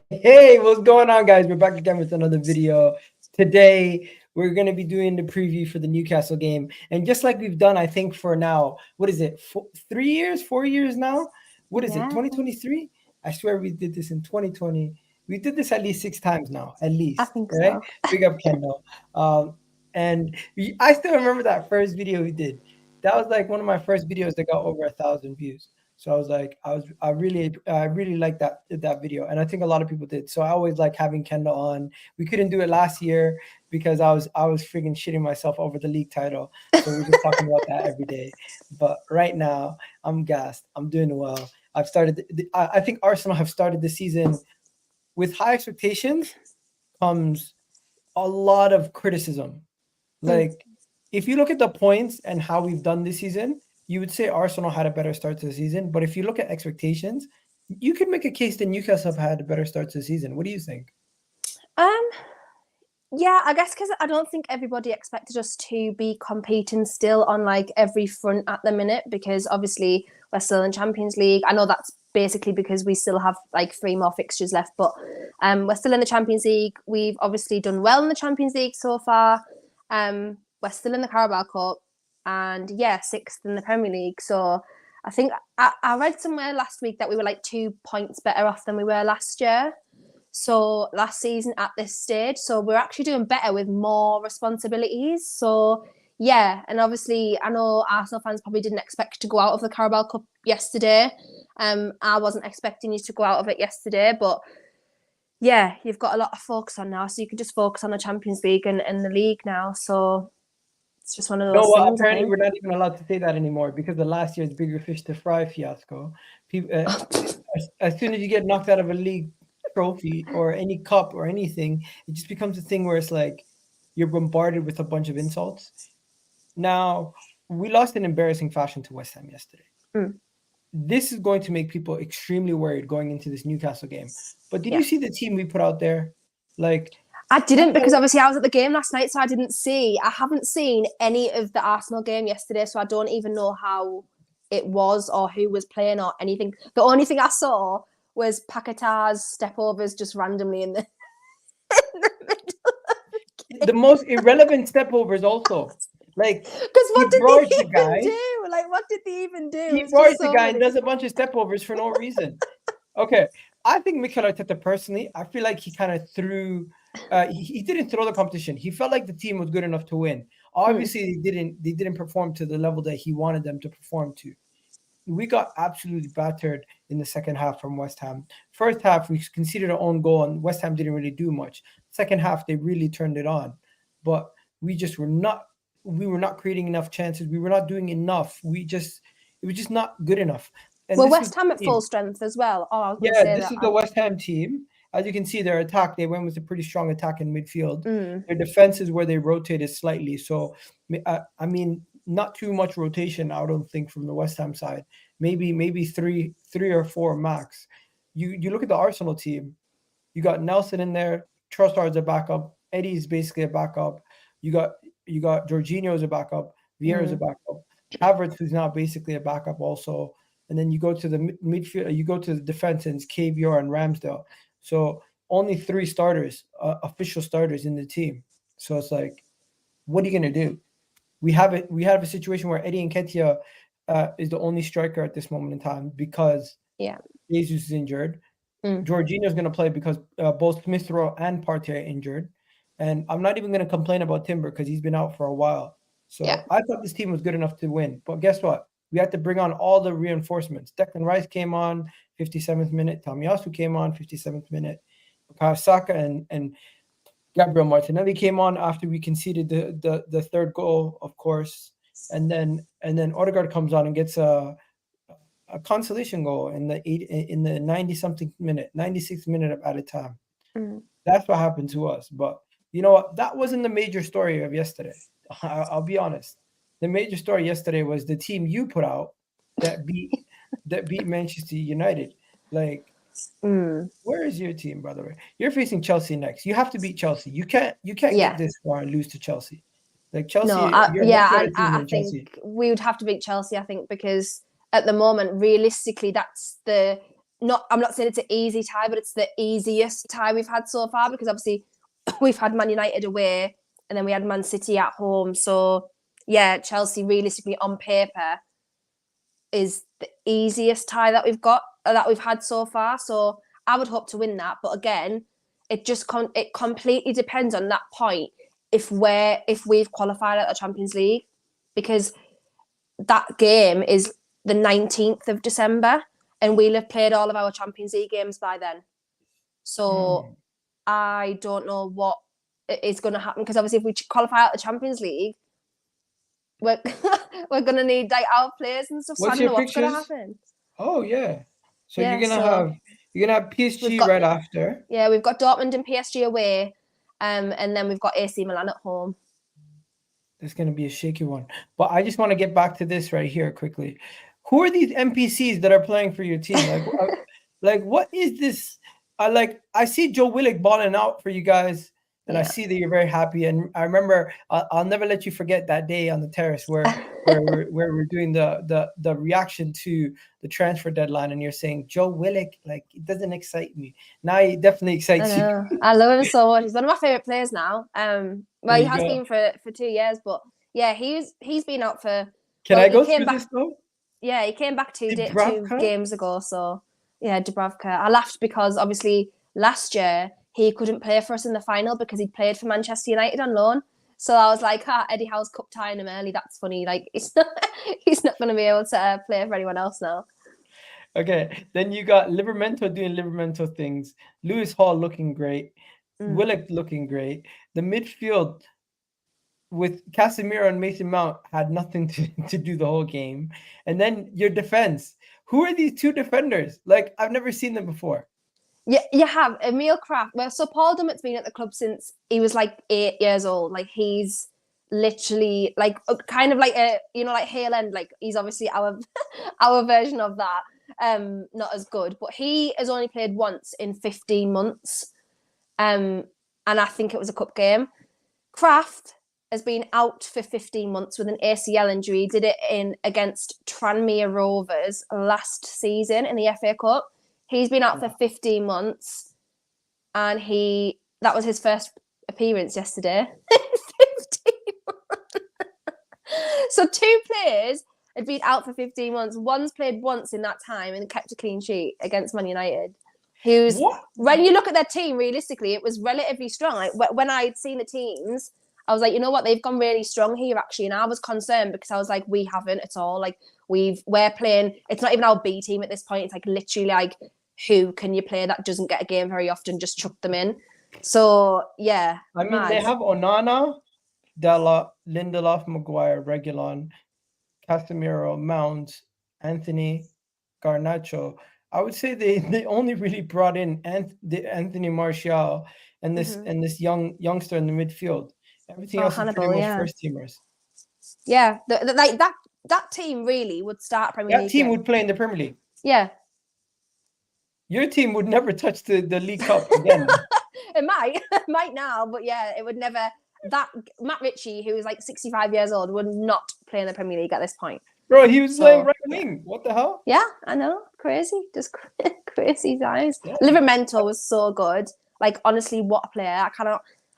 Hey, what's going on, guys? We're back again with another video. Today, we're going to be doing the preview for the Newcastle game. And just like we've done, I think for now, what is it? 3 years, 4 years now? What is it? 2023? I swear we did this in 2020. We did this at least 6 times now, at least. I think Right? so. Big up Kendall. I still remember that first video we did. That was like one of my first videos that got over 1,000 views. So I was like, I really liked that video, and I think a lot of people did. So I always like having Kendall on. We couldn't do it last year because I was freaking shitting myself over the league title. So we're just talking about that every day. But right now, I'm gassed. I'm doing well. I've started. I think Arsenal have started the season with high expectations. Comes a lot of criticism. Mm. Like, if you look at the points and how we've done this season, you would say Arsenal had a better start to the season. But if you look at expectations, you could make a case that Newcastle have had a better start to the season. What do you think? Um, yeah, I guess because I don't think everybody expected us to be competing still on like every front at the minute, because obviously we're still in Champions League. I know that's basically because we still have like 3 more fixtures left, but we're still in the Champions League. We've obviously done well in the Champions League so far. We're still in the Carabao Cup, and yeah, 6th in the Premier League. So I think I read somewhere last week that we were like 2 points better off than we were last year. So last season at this stage. So we're actually doing better with more responsibilities. So yeah, and obviously I know Arsenal fans probably didn't expect to go out of the Carabao Cup yesterday. I wasn't expecting you to go out of it yesterday, but yeah, you've got a lot of focus on now. So you can just focus on the Champions League and the league now. So it's just one of No, those well, things, I apparently think. we're not even allowed to say that anymore because of last year's bigger fish to fry fiasco. People, as soon as you get knocked out of a league trophy or any cup or anything, it just becomes a thing where it's like you're bombarded with a bunch of insults. Now, we lost in embarrassing fashion to West Ham yesterday. Mm, This is going to make people extremely worried going into this Newcastle game. But did you yeah. see the team we put out there? Like, I who didn't, because played? obviously I was at the game last night, so I haven't seen any of the Arsenal game yesterday, so I don't even know how it was or who was playing or anything. The only thing I saw was Paqueta's stepovers just randomly in the, in the middle of the The game. most irrelevant stepovers also. Like, Because he what did they barged the even guy. do? Like, what did they even do? He It's just barged the so guy and funny. does a bunch of stepovers for no reason. Okay, I think Mikel Arteta personally, I feel like he kind of threw. He didn't throw the competition. He felt like the team was good enough to win. Mm, Obviously, they didn't perform to the level that he wanted them to perform to. We got absolutely battered in the second half from West Ham. First half, we conceded our own goal, and West Ham didn't really do much. Second half, they really turned it on, but we just were not. We were not creating enough chances. We were not doing enough. It was just not good enough. And well, this was West Ham at the full team. strength as well. Oh, I was going to Yeah, say this that. is the West Ham team. As you can see, their attack, they went with a pretty strong attack in midfield. Mm, Their defense is where they rotated slightly. So, I mean, not too much rotation, I don't think, from the West Ham side. Maybe three or four max. You look at the Arsenal team. You got Nelson in there. Trossard's a backup. Eddie's basically a backup. You got you got Jorginho as a backup. Vieira's a mm, backup. Havertz, who's now basically a backup also. And then you go to the midfield. You go to the defense, and it's KVR and Ramsdale. So only 3 starters, official starters in the team. So it's like, what are you gonna do? We have a situation where Eddie Nketiah is the only striker at this moment in time because yeah. Jesus is injured. Mm, Jorginho's going to play because both Smith Rowe and Partey are injured. And I'm not even going to complain about Timber because he's been out for a while. yeah. So I thought this team was good enough to win. But guess what? We had to bring on all the reinforcements. Declan Rice came on 57th minute. Tomiyasu came on 57th minute. Bukayo Saka and Gabriel Martinelli came on after we conceded the third goal, of course. And then Odegaard comes on and gets a consolation goal in the 90 something minute, 96th minute at a time. Mm. That's what happened to us. But you know what? That wasn't the major story of yesterday. I'll be honest. The major story yesterday was the team you put out that beat that beat Manchester United. Like, Mm. where is your team, by the way? You're facing Chelsea next. You have to beat Chelsea. You can't get Yeah. this far and lose to Chelsea. Like, No, Chelsea, you're a much yeah, better and team I than think Chelsea. we would have to beat Chelsea. I think because at the moment, realistically, that's the I'm not saying it's an easy tie, but it's the easiest tie we've had so far, because obviously we've had Man United away and then we had Man City at home. So yeah, Chelsea realistically on paper is the easiest tie that we've had so far. So I would hope to win that, but again, it completely depends on that point if we've qualified at the Champions League, because that game is the 19th of December and we'll have played all of our Champions League games by then. So I don't know what is going to happen, because obviously if we qualify out the Champions League, we're we're going to need like our players and stuff. So I don't know what's going to happen. Oh yeah. So yeah, you're gonna have PSG right after. Yeah, we've got Dortmund and PSG away, and then we've got AC Milan at home. It's going to be a shaky one. But I just want to get back to this right here quickly. Who are these NPCs that are playing for your team? Like what is this? I see Joe Willock balling out for you guys, and I see that you're very happy. And I remember, I'll never let you forget that day on the terrace where we're doing the reaction to the transfer deadline, and you're saying Joe Willock, like, it doesn't excite me. Now he definitely excites you. I love him so much. He's one of my favorite players now. Well, he has been for 2 years, but yeah, he's been out for. Can I go through this though? Yeah, he came back two games ago. So yeah, Dubravka. I laughed because obviously last year he couldn't play for us in the final because he'd played for Manchester United on loan. So I was like, Eddie Howe's cup tying him early. That's funny. Like, he's not going to be able to play for anyone else now. Okay, then you got Livramento doing Livramento things. Lewis Hall looking great. Willock looking great. The midfield with Casemiro and Mason Mount had nothing to do the whole game. And then your defense. Who are these two defenders? Like, I've never seen them before. Yeah, you have Emil Kraft. Well, so Paul Dummett's been at the club since he was like 8 years old. Like, he's literally like kind of like like Hale End. Like, he's obviously our version of that. Not as good, but he has only played once in 15 months. And I think it was a cup game. Kraft has been out for 15 months with an ACL injury. He did it against Tranmere Rovers last season in the FA Cup. He's been out for 15 months, and that was his first appearance yesterday. 15 months. So 2 players had been out for 15 months. One's played once in that time and kept a clean sheet against Man United. When you look at their team, realistically, it was relatively strong. Like, when I'd seen the teams, I was like, you know what, they've gone really strong here, actually. And I was concerned because I was like, we haven't at all. Like, we're playing, it's not even our B team at this point. It's like literally like, who can you play that doesn't get a game very often? Just chuck them in. So yeah. I mean, they have Onana, Della, Lindelof, Maguire, Reguilon, Casemiro, Mount, Anthony, Garnacho. I would say they only really brought in Anthony Martial and this youngster in the midfield. Everything else is pretty much first teamers. Yeah, that team really would start Premier League. That team would play in the Premier League. Yeah. Your team would never touch the League Cup again. It might now, but yeah, it would never. That Matt Ritchie, who is like 65 years old, would not play in the Premier League at this point. Bro, he was playing right wing. What the hell? Yeah, I know. Crazy. Just crazy times. Yeah. Livramento was so good. Like, honestly, what a player.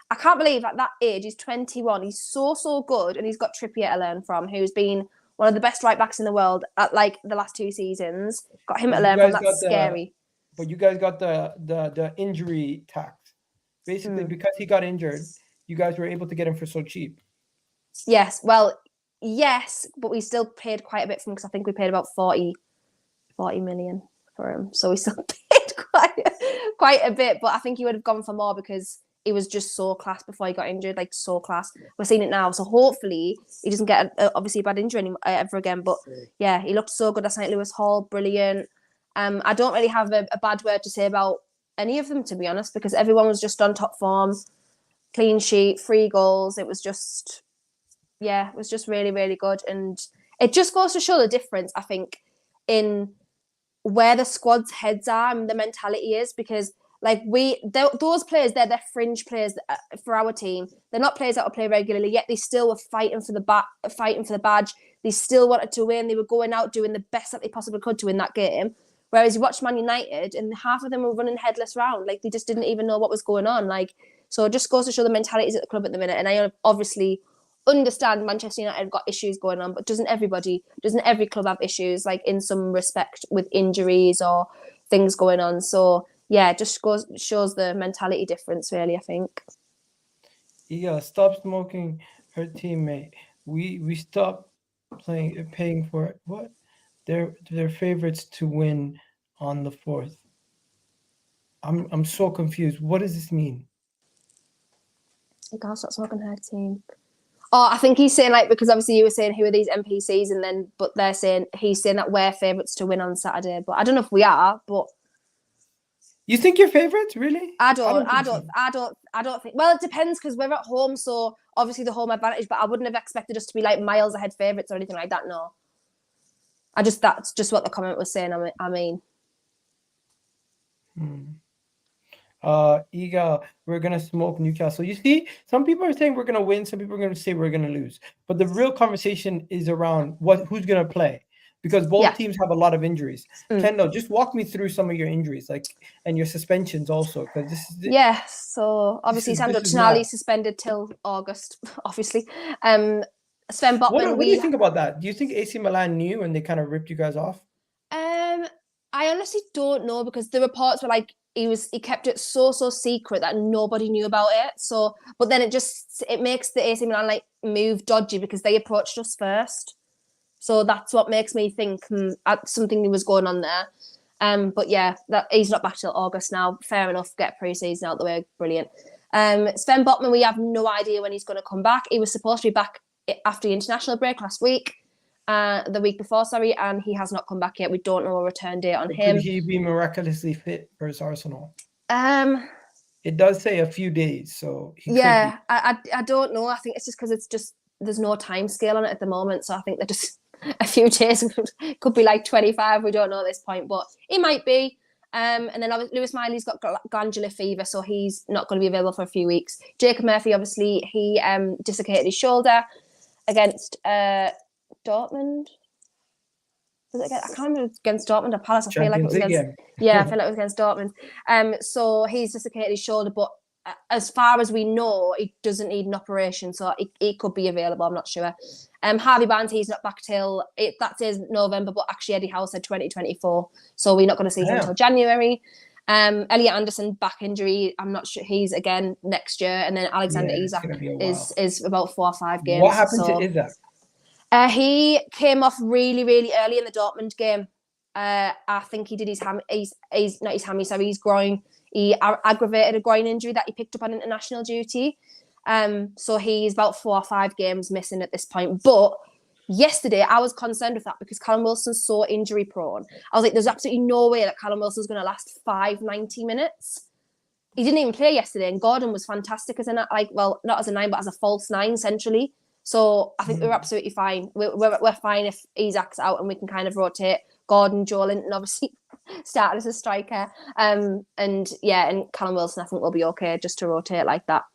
I can't believe at that age, he's 21. He's so good. And he's got Trippier to learn from, who's been one of the best right backs in the world at like the last 2 seasons. Got him to learn from. That's scary. But you guys got the injury tax. Basically, because he got injured, you guys were able to get him for so cheap. Yes. Well, yes, but we still paid quite a bit for him, because I think we paid about 40 million for him. So we still paid quite a bit, but I think he would have gone for more because he was just so class before he got injured, like so class. We're seeing it now. So hopefully he doesn't get obviously a bad injury ever again. But yeah, he looked so good last night. Lewis Hall, brilliant. I don't really have a bad word to say about any of them, to be honest, because everyone was just on top form, clean sheet, 3 goals. It was just, it was just really, really good. And it just goes to show the difference, I think, in where the squad's heads are and the mentality is, because like those players, they're fringe players for our team. They're not players that will play regularly, yet they still were fighting for the badge. They still wanted to win. They were going out doing the best that they possibly could to win that game. Whereas you watch Man United and half of them were running headless round. Like, they just didn't even know what was going on. Like, so it just goes to show the mentalities at the club at the minute. And I obviously understand Manchester United have got issues going on, but doesn't every club have issues, like, in some respect, with injuries or things going on? So yeah, it just shows the mentality difference, really, I think. Yeah, stop smoking her teammate. We stopped paying for it. What? They're favorites to win on the 4th. I'm so confused. What does this mean? Egal, stop smoking her team. Oh, I think he's saying, like, because obviously you were saying who are these NPCs, and then but he's saying that we're favourites to win on Saturday. But I don't know if we are. But You think you're favorites, really? I don't think. Well, it depends, because we're at home, so obviously the home advantage. But I wouldn't have expected us to be like miles ahead favourites or anything like that. No, that's just what the comment was saying. I mean. Egal, we're gonna smoke Newcastle. You see, some people are saying we're gonna win, some people are gonna say we're gonna lose. But the real conversation is around who's gonna play, because both teams have a lot of injuries. Kendall, just walk me through some of your injuries, like, and your suspensions also, because this is So obviously Sandro Tonali suspended till August, obviously. Sven Botman. What do you think about that? Do you think AC Milan knew and they kind of ripped you guys off? I honestly don't know, because the reports were like he kept it so secret that nobody knew about it. So, but then it makes the AC Milan like move dodgy, because they approached us first. So that's what makes me think something was going on there. But yeah, that he's not back till August now. Fair enough. Get pre-season out the way. Brilliant. Sven Botman, we have no idea when he's going to come back. He was supposed to be back after the international break last week. The week before, and he has not come back yet. We don't know a return date on him. Could he be miraculously fit versus Arsenal? It does say a few days, so I don't know. I think it's just because there's no time scale on it at the moment, so I think they're just a few days. Could be like 25. We don't know at this point, but it might be. And then Lewis Miley's got glandular fever, so he's not going to be available for a few weeks. Jacob Murphy, obviously, he dislocated his shoulder against Dortmund. I can't remember, against Dortmund or Palace. I feel like it was against Dortmund. So he's dislocated his shoulder, but as far as we know, he doesn't need an operation, so he could be available. I'm not sure. Harvey Barnes, he's not back till that says November, but actually Eddie Howe said 2024, so we're not going to see him until January. Elliot Anderson, back injury. I'm not sure. He's again next year, and then Alexander Isak is about 4 or 5 games. What happened to Isak? He came off really, really early in the Dortmund game. I think he did his hammy. He's not his hammy, sorry, his groin. He aggravated a groin injury that he picked up on international duty. So he's about 4 or 5 games missing at this point. But yesterday, I was concerned with that, because Callum Wilson's so injury prone. I was like, there's absolutely no way that Callum Wilson's going to last 90 minutes. He didn't even play yesterday, and Gordon was fantastic as not as a 9, but as a false 9 centrally. So I think we're absolutely fine. We're fine if Isak's out, and we can kind of rotate Gordon, Joe Linton, obviously started as a striker. And Callum Wilson, I think we'll be okay just to rotate like that.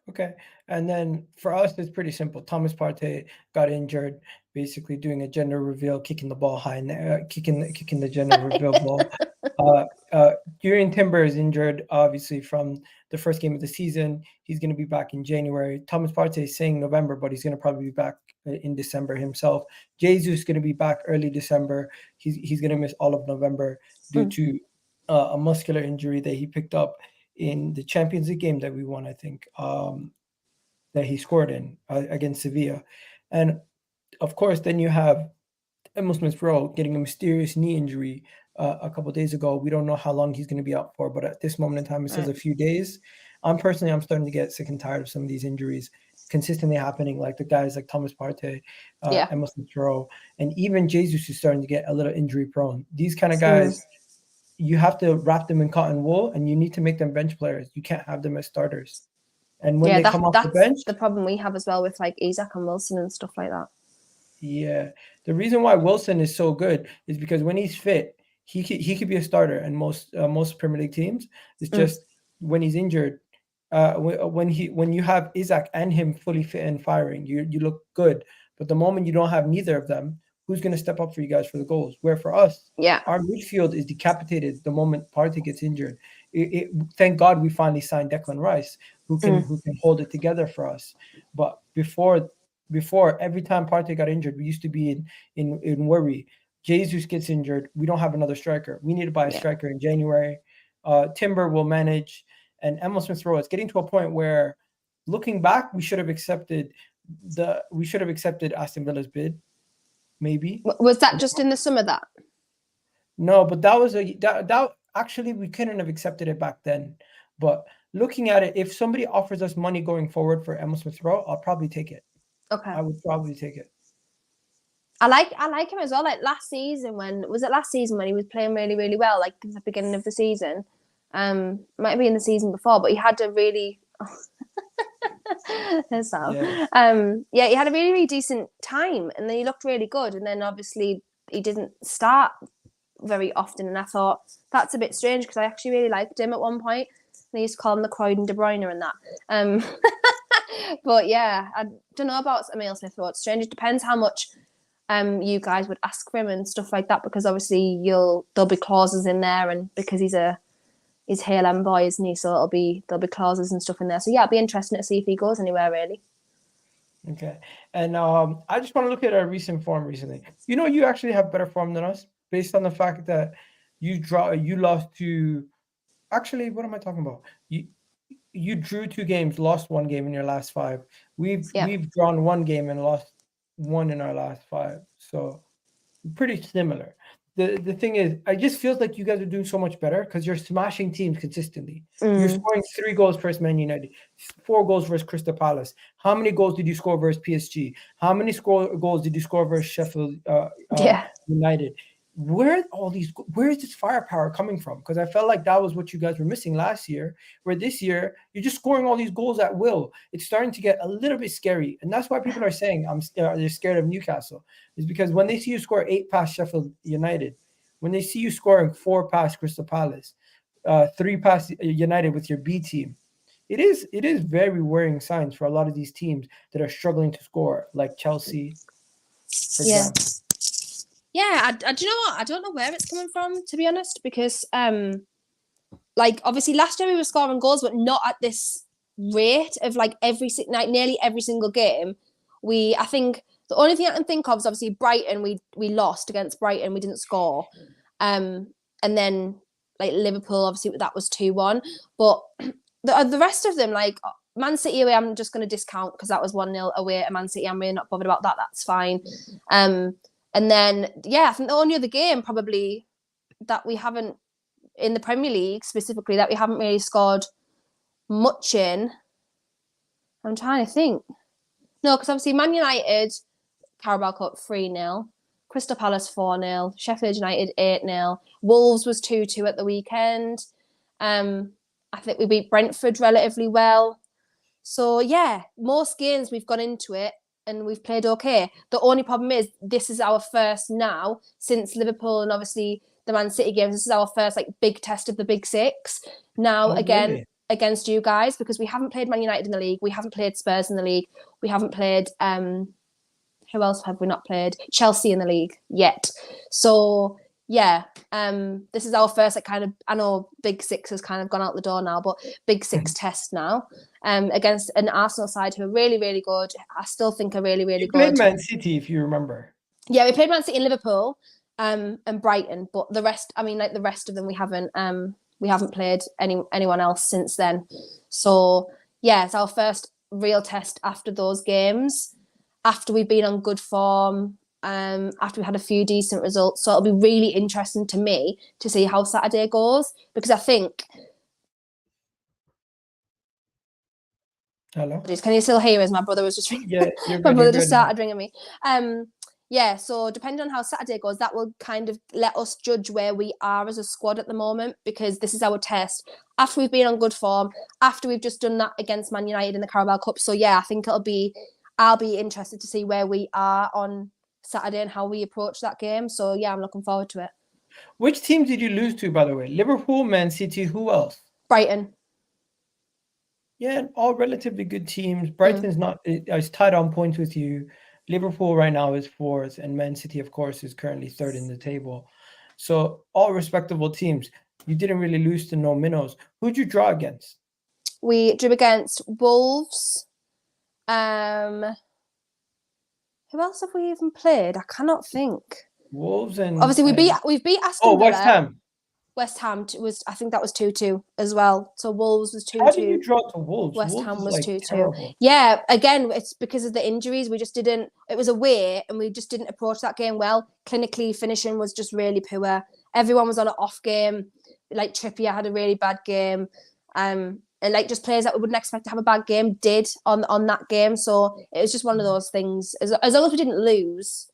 Okay. And then for us, it's pretty simple. Thomas Partey got injured, basically doing a gender reveal, kicking the ball high in there, kicking the gender reveal ball. Jurriën Timber is injured, obviously, from the first game of the season. He's going to be back in January. Thomas Partey is saying November, but he's going to probably be back in December himself. Jesus is going to be back early December. He's going to miss all of November due to a muscular injury that he picked up in the Champions League game that we won, I think, that he scored in against Sevilla. And of course, then you have Emil Smith-Rowe getting a mysterious knee injury a couple of days ago. We don't know how long he's going to be out for, but at this moment in time, it says a few days. I'm starting to get sick and tired of some of these injuries consistently happening, like the guys like Thomas Partey, Emil Smith-Rowe, and even Jesus is starting to get a little injury prone. These kind of guys, you have to wrap them in cotton wool, and you need to make them bench players. You can't have them as starters. And when they come off the bench, the problem we have as well with like Isak and Wilson and stuff like that. Yeah, the reason why Wilson is so good is because when he's fit, he could be a starter in most Premier League teams. It's just when he's injured, when you have Isak and him fully fit and firing, you look good. But the moment you don't have neither of them, who's going to step up for you guys for the goals? Where for us, Yeah. our midfield is decapitated the moment Partey gets injured. Thank God we finally signed Declan Rice, who can hold it together for us. But before every time Partey got injured, we used to be in worry. Jesus gets injured, we don't have another striker. We need to buy a striker in January. Timber will manage, and Emil Smith Rowe. It's getting to a point where, looking back, we should have accepted Aston Villa's bid. Maybe was that just in the summer that? No, but that was that actually we couldn't have accepted it back then. But looking at it, if somebody offers us money going forward for Emil Smith Rowe, I'll probably take it. Okay. I would probably take it. I like him as well. Like last season when he was playing really, really well, like at the beginning of the season. Might be in the season before, but he had a really he had a really, really decent time, and then he looked really good, and then obviously he didn't start very often, and I thought that's a bit strange because I actually really liked him at one point. And I used to call him the Croydon De Bruyne and that. But yeah, I don't know about Emil Smith Rowe. It's strange. It depends how much you guys would ask for him and stuff like that, because obviously there'll be clauses in there, and because he's HLM boy, isn't he? So there'll be clauses and stuff in there. So yeah, it'll be interesting to see if he goes anywhere really. Okay, and I just want to look at our recent form recently. You actually have better form than us, based on the fact that you lost to. Actually, what am I talking about? You drew 2 games, lost 1 game in your last 5. We've drawn 1 game and lost 1 in our last 5. So pretty similar. The thing is, I just feels like you guys are doing so much better because you're smashing teams consistently. You're scoring 3 goals versus Man United, 4 goals versus Crystal Palace. How many goals did you score versus PSG? How many goals did you score versus Sheffield United? Where is this firepower coming from? Because I felt like that was what you guys were missing last year, where this year you're just scoring all these goals at will. It's starting to get a little bit scary. And that's why people are saying they're scared of Newcastle, is because when they see you score 8 past Sheffield United, when they see you scoring 4 past Crystal Palace, 3 past United with your B team, it is very worrying signs for a lot of these teams that are struggling to score, like Chelsea, for example. Yeah, do you know what? I don't know where it's coming from, to be honest, because like obviously last year we were scoring goals, but not at this rate of like nearly every single game. I think the only thing I can think of is obviously Brighton. We lost against Brighton. We didn't score, and then like Liverpool, obviously that was 2-1. But the rest of them, like Man City away, I'm just going to discount because that was 1-0 away at Man City. I'm really not bothered about that. That's fine. And then, I think the only other game probably that we haven't, in the Premier League specifically, that we haven't really scored much in, I'm trying to think. No, because obviously Man United, Carabao Cup 3-0, Crystal Palace 4-0, Sheffield United 8-0, Wolves was 2-2 at the weekend. I think we beat Brentford relatively well. So yeah, most games we've gone into it and we've played okay. The only problem is this is our first now since Liverpool and obviously the Man City games. This is our first like big test of the Big Six. Now again against you guys, because we haven't played Man United in the league, we haven't played Spurs in the league, we haven't played who else have we not played? Chelsea in the league yet. So this is our first like kind of, I know Big Six has kind of gone out the door now, but Big Six test now against an Arsenal side who are really, really good. I still think are really, really good. You played Man City, if you remember. Yeah, we played Man City in Liverpool and Brighton, but the rest, I mean, like the rest of them, we haven't played anyone else since then. So it's our first real test after those games, after we've been on good form. After we had a few decent results. So it'll be really interesting to me to see how Saturday goes, because I think... Hello? Can you still hear us? My brother was just ringing. Yeah, you're good. My brother just started ringing me. So depending on how Saturday goes, that will kind of let us judge where we are as a squad at the moment, because this is our test. After we've been on good form, after we've just done that against Man United in the Carabao Cup. So I think I'll be interested to see where we are on Saturday and how we approach that game. So I'm looking forward to it. Which teams did you lose to, by the way? Liverpool, Man City, who else? Brighton. Yeah, all relatively good teams. Brighton's not is tied on points with you. Liverpool right now is fourth, and Man City, of course, is currently third in the table. So all respectable teams. You didn't really lose to no minnows. Who'd you draw against? We drew against Wolves. Who else have we even played? I cannot think. Wolves and Obviously, we've beat oh, Aston West Villa. Ham. West Ham was, I think that was 2-2 as well. So Wolves was How did you 2-2. draw to Wolves? West Wolves Ham is was like 2-2. terrible. Yeah, again, it's because of the injuries. We just didn't, it was away and we just didn't approach that game well. Clinically, finishing was just really poor. Everyone was on an off game. Like Trippier had a really bad game. And like just players that we wouldn't expect to have a bad game did on that game. So it was just one of those things. As long as we didn't lose,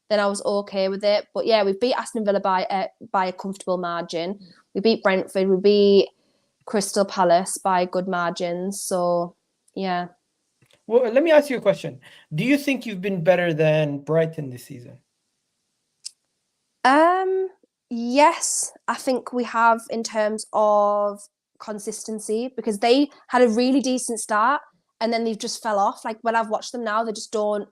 then I was okay with it. But yeah, we beat Aston Villa by a comfortable margin. We beat Brentford. We beat Crystal Palace by good margins. So yeah. Well, let me ask you a question. Do you think you've been better than Brighton this season? Yes, I think we have in terms of consistency, because they had a really decent start and then they've just fell off. Like when I've watched them now, they just don't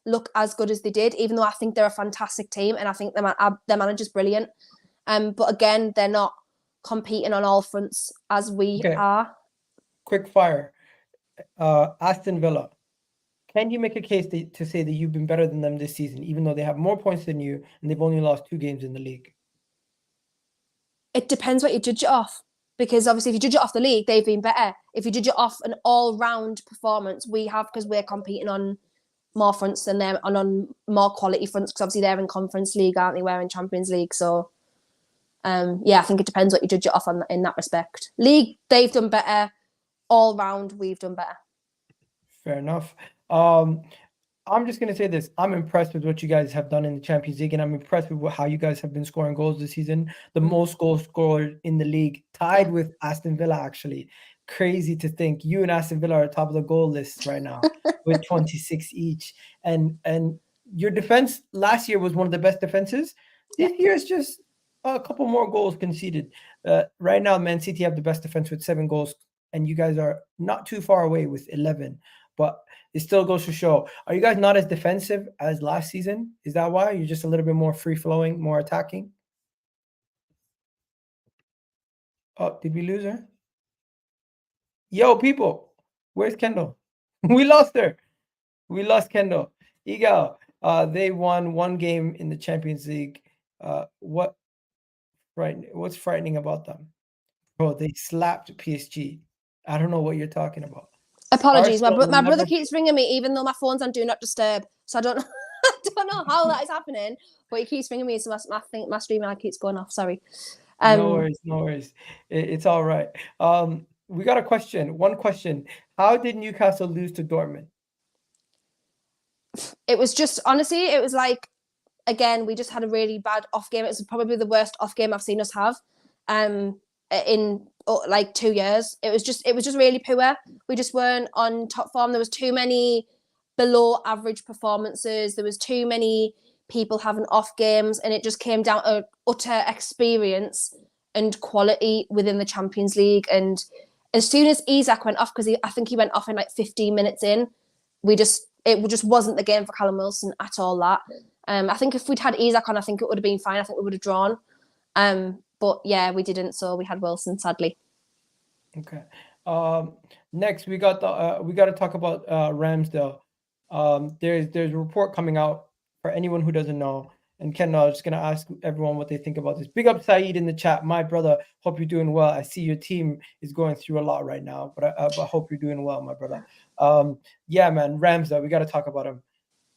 look as good as they did, even though I think they're a fantastic team and I think their manager's brilliant. But again, they're not competing on all fronts as we are. Quick fire. Aston Villa. Can you make a case to say that you've been better than them this season, even though they have more points than you and they've only lost 2 games in the league? It depends what you judge it off. Because obviously, if you judge it off the league, they've been better. If you judge it off an all-round performance, we have, because we're competing on more fronts than them and on more quality fronts, because obviously they're in Conference League, aren't they? We're in Champions League. So, yeah, I think it depends what you judge it off on in that respect. League, they've done better. All-round, we've done better. Fair enough. I'm just going to say this. I'm impressed with what you guys have done in the Champions League, and I'm impressed with how you guys have been scoring goals this season. The most goals scored in the league, tied with Aston Villa, actually. Crazy to think. You and Aston Villa are top of the goal list right now with 26 each. And your defense last year was one of the best defenses. This year is just a couple more goals conceded. Right now, Man City have the best defense with 7 goals, and you guys are not too far away with 11. But it still goes to show. Are you guys not as defensive as last season? Is that why? You're just a little bit more free-flowing, more attacking? Oh, did we lose her? Yo, people, where's Kendall? We lost her. We lost Kendall. Egal, they won 1 game in the Champions League. What's frightening about them? Bro, they slapped PSG. I don't know what you're talking about. Apologies, my brother keeps ringing me, even though my phone's on Do Not Disturb. So I don't know, I don't know how that is happening, but he keeps ringing me, so my streamer keeps going off. Sorry. No worries. It's all right. We got a question. One question. How did Newcastle lose to Dortmund? It was just, honestly, it was like, again, we just had a really bad off game. It was probably the worst off game I've seen us have in like 2 years. It was just really poor. We just weren't on top form. There was too many below average performances. There was too many people having off games, and it just came down to utter experience and quality within the Champions League. And as soon as Isak went off, because I think he went off in like 15 minutes in, it just wasn't the game for Callum Wilson at all. That I think if we'd had Isak on, I think it would have been fine. I think we would have drawn. But yeah, we didn't. So we had Wilson, sadly. Okay. Next, we got to talk about Ramsdale. There's a report coming out for anyone who doesn't know. And Kendall, I'm just gonna ask everyone what they think about this. Big up Saeed in the chat, my brother. Hope you're doing well. I see your team is going through a lot right now, but I hope you're doing well, my brother. Yeah, man, Ramsdale, we got to talk about him.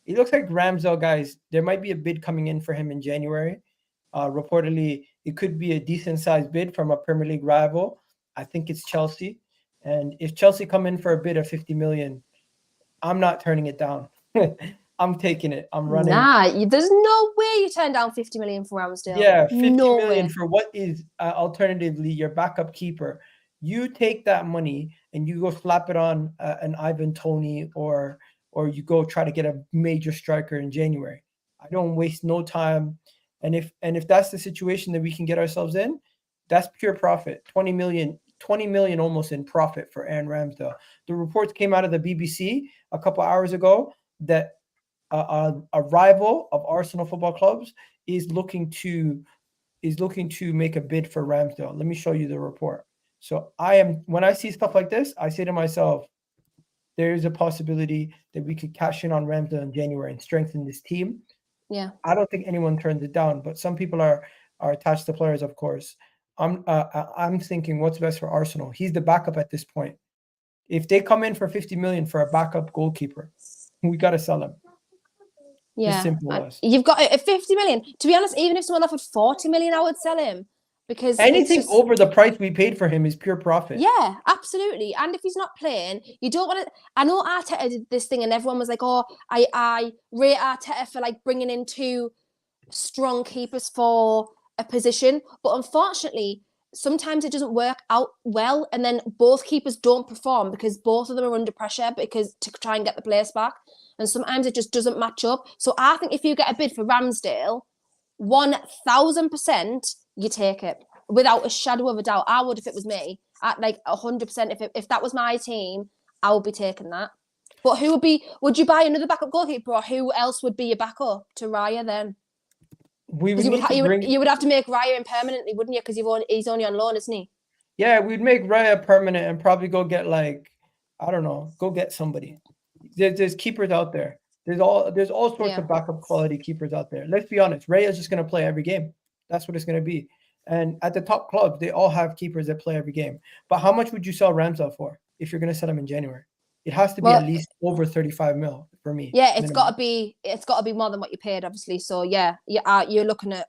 It looks like Ramsdale, guys. There might be a bid coming in for him in January. Reportedly, it could be a decent sized bid from a Premier League rival. I think it's Chelsea. And if Chelsea come in for a bid of 50 million, I'm not turning it down. I'm taking it. I'm running. Nah, there's no way you turn down 50 million for Ramsdale. Yeah, 50 million for what is alternatively your backup keeper. You take that money and you go slap it on an Ivan Toney, or you go try to get a major striker in January. I don't waste no time. And if that's the situation that we can get ourselves in, that's pure profit. 20 million almost in profit for Aaron Ramsdale. The reports came out of the BBC a couple hours ago that a rival of Arsenal Football Clubs is looking to make a bid for Ramsdale. Let me show you the report. So when I see stuff like this, I say to myself, there is a possibility that we could cash in on Ramsdale in January and strengthen this team. Yeah. I don't think anyone turns it down, but some people are attached to players, of course. I'm thinking what's best for Arsenal. He's the backup at this point. If they come in for 50 million for a backup goalkeeper, we got to sell him. Yeah. Simple as. You've got a 50 million. To be honest, even if someone offered 40 million, I would sell him. Because anything over the price we paid for him is pure profit. Yeah, absolutely. And if he's not playing, you don't want to. I know Arteta did this thing, and everyone was like, "Oh, I rate Arteta for like bringing in 2 strong keepers for a position." But unfortunately, sometimes it doesn't work out well, and then both keepers don't perform because both of them are under pressure to try and get the place back, and sometimes it just doesn't match up. So I think if you get a bid for Ramsdale, 1000%, you take it without a shadow of a doubt. I would if it was me. At like 100%. If that was my team, I would be taking that. But would you buy another backup goalkeeper, or who else would be your backup to Raya then? You would have to make Raya in permanently, wouldn't you? Because he's only on loan, isn't he? Yeah, we'd make Raya permanent and probably go get go get somebody. There's keepers out there. There's all sorts of backup quality keepers out there. Let's be honest. Raya's just going to play every game. That's what it's going to be. And at the top clubs, they all have keepers that play every game. But how much would you sell Ramsdale for if you're going to sell him in January? It has to be at least over 35 mil for me. Yeah, it's got to be more than what you paid, obviously. So yeah, you're looking at,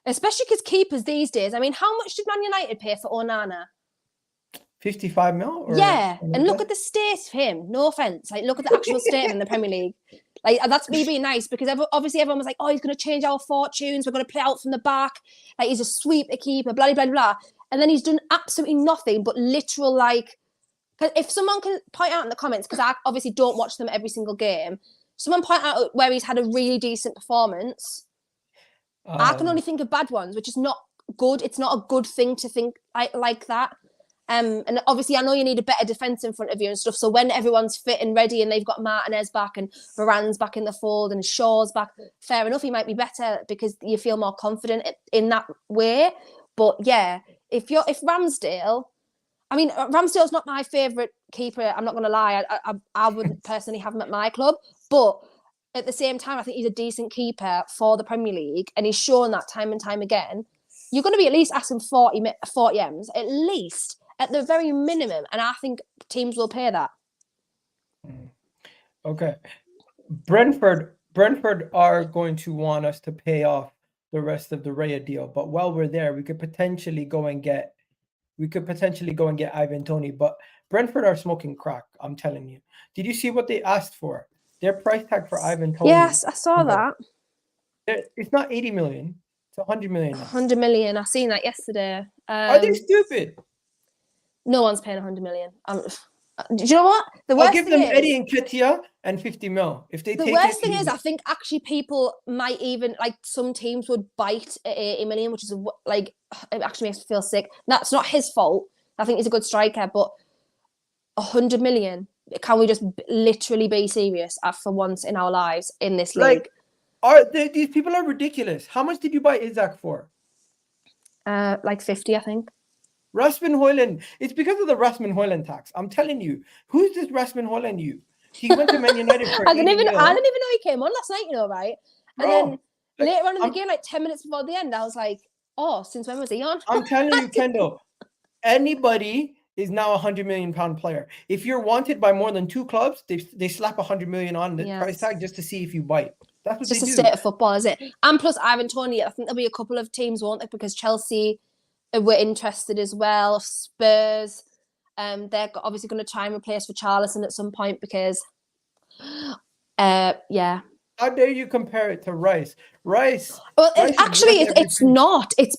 especially because keepers these days. I mean, how much did Man United pay for Onana? 55 mil? Yeah, and look at the state of him. No offense, like look at the actual state in the Premier League. Like that's me being nice because obviously everyone was like, "Oh, he's going to change our fortunes. We're going to play out from the back. Like he's a sweeper keeper, blah blah blah blah." And then he's done absolutely nothing but literal like. If someone can point out in the comments, because I obviously don't watch them every single game, someone point out where he's had a really decent performance. I can only think of bad ones, which is not good. It's not a good thing to think like that. And obviously, I know you need a better defence in front of you and stuff. So when everyone's fit and ready and they've got Martinez back and Varane's back in the fold and Shaw's back, fair enough, he might be better because you feel more confident in that way. But yeah, if Ramsdale, I mean, Ramsdale's not my favourite keeper. I'm not going to lie. I wouldn't personally have him at my club. But at the same time, I think he's a decent keeper for the Premier League. And he's shown that time and time again. You're going to be at least asking 40 M's, at least, at the very minimum. And I think teams will pay that. Okay. Brentford are going to want us to pay off the rest of the Raya deal. But while we're there, we could potentially go and get Ivan Toney. But Brentford are smoking crack, I'm telling you. Did you see what they asked for? Their price tag for Ivan Toney. Yes, I saw that. It's not 80 million. It's 100 million. 100 million. I seen that yesterday. Are they stupid? No one's paying 100 million. Do you know what? I'll give them Eddie and Ketia and 50 mil. If they the take worst thing is, I think actually people might even, like some teams would bite at 80 million, which is like, it actually makes me feel sick. That's not his fault. I think he's a good striker, but 100 million, can we just literally be serious for once in our lives in this league? These people are ridiculous. How much did you buy Isaac for? Like 50, I think. Rasmus Højlund. It's because of the Rasmus Højlund tax. I'm telling you. Who's this Rasmus Højlund? He went to Man United for I didn't even know he came on last night, you know, right? And Bro, then later on in the game, like 10 minutes before the end, I was like, oh, since when was he on? I'm telling you, Kendall, anybody is now a £100 million player. If you're wanted by more than 2 clubs, they slap 100 million on the price tag just to see if you bite. That's what just they the do. State of football, is it? And plus Ivan Toney, I think there'll be a couple of teams, won't there? Because Chelsea were interested as well. Spurs, they're obviously going to try and replace Richarlison at some point because, yeah. How dare you compare it to Rice? Rice. Well, it's not. It's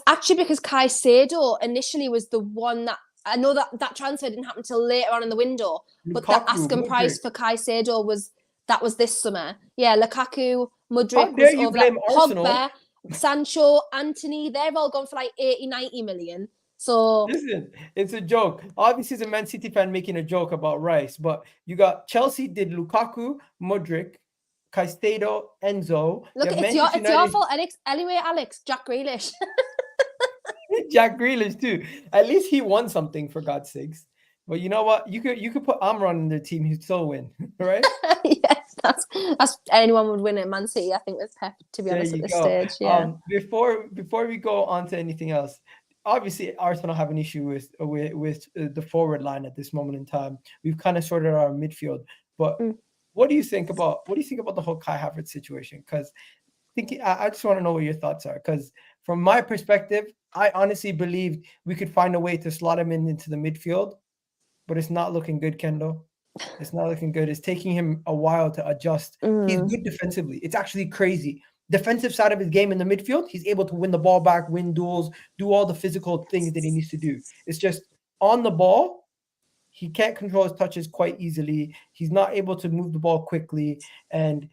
actually because Caicedo initially was the one that, I know that transfer didn't happen until later on in the window, but the asking price for Caicedo was this summer. Yeah, Lukaku, Mudryk was over that. Pogba, Sancho, Anthony, they've all gone for like 80, 90 million. So listen, it's a joke. Obviously, it's a Man City fan making a joke about Rice, but you got Chelsea did Lukaku, Mudryk, Caicedo, Enzo. You Look, have it's Manchester your United, fault, Alex. Anyway, Alex, Jack Grealish. Jack Grealish too. At least he won something, for God's sakes. But you know what? You could put Amron in the team, he'd still win, right? Yes, that's anyone would win at Man City, I think, with Pep, to be There honest, at you this go. stage. Yeah. Before we go on to anything else, obviously Arsenal have an issue with the forward line at this moment in time. We've kind of sorted our midfield, but Mm. what do you think about the whole Kai Havertz situation? Because I just want to know what your thoughts are. Because from my perspective, I honestly believed we could find a way to slot him into the midfield, but it's not looking good, Kendall. It's not looking good. It's taking him a while to adjust. He's Mm. good defensively. It's actually crazy. Defensive side of his game in the midfield, he's able to win the ball back, win duels, do all the physical things that he needs to do. It's just on the ball, he can't control his touches quite easily. He's not able to move the ball quickly. And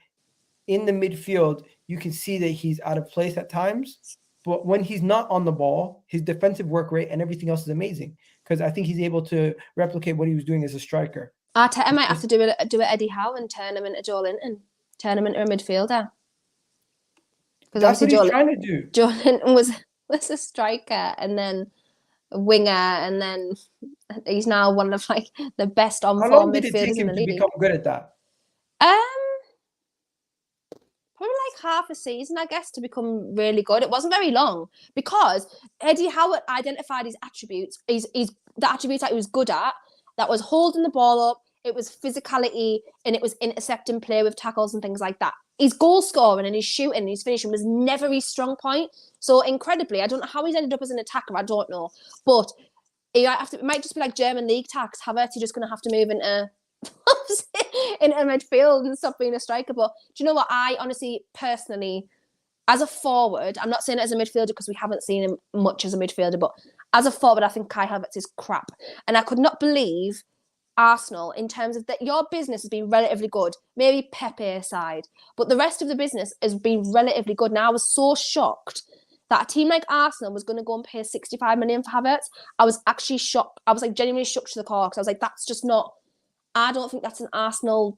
in the midfield, you can see that he's out of place at times. But when he's not on the ball, his defensive work rate and everything else is amazing because I think he's able to replicate what he was doing as a striker. Arteta might have to do it Eddie Howe and turn him into Joe Linton, turn him into a midfielder. Because That's what obviously he's trying to do. Joe Linton was a striker and then a winger, and then he's now one of like the best on How form long did it take midfielders in him the to league. become good at that? Probably like half a season, I guess, to become really good. It wasn't very long because Eddie Howe identified his attributes. He's the attributes that he was good at. That was holding the ball up. It was physicality, and it was intercepting play with tackles and things like that. His goal scoring and his shooting and his finishing was never his strong point. So incredibly, I don't know how he's ended up as an attacker. I don't know, but it might just be like German league tax. Havertz, you're just going to have to move into midfield and stop being a striker. But do you know what? I honestly, personally, as a forward, I'm not saying it as a midfielder because we haven't seen him much as a midfielder, but as a forward, I think Kai Havertz is crap. And I could not believe Arsenal in terms of that your business has been relatively good, maybe Pepe aside, but the rest of the business has been relatively good. Now I was so shocked that a team like Arsenal was going to go and pay 65 million for Havertz. I was actually shocked. I was like genuinely shook to the core because I was like, that's just not. I don't think that's an Arsenal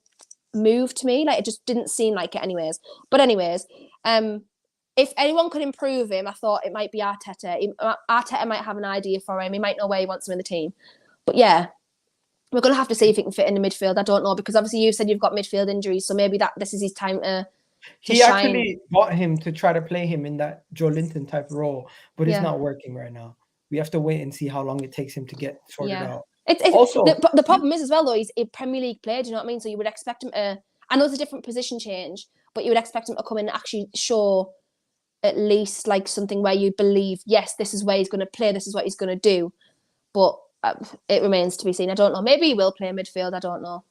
move to me. Like it just didn't seem like it, anyways. But anyways, if anyone could improve him, I thought it might be Arteta. Arteta might have an idea for him. He might know where he wants him in the team. But yeah. We're going to have to see if he can fit in the midfield. I don't know, because obviously you said you've got midfield injuries, so maybe this is his time to He shine. actually bought him to try to play him in that Joe Linton type role, but it's not working right now. We have to wait and see how long it takes him to get sorted out. Also, the problem is as well, though, he's a Premier League player, do you know what I mean? So you would expect him to, I know it's a different position change, but you would expect him to come in and actually show at least like something where you believe, yes, this is where he's going to play, this is what he's going to do. But it remains to be seen. I don't know. Maybe he will play midfield. I don't know.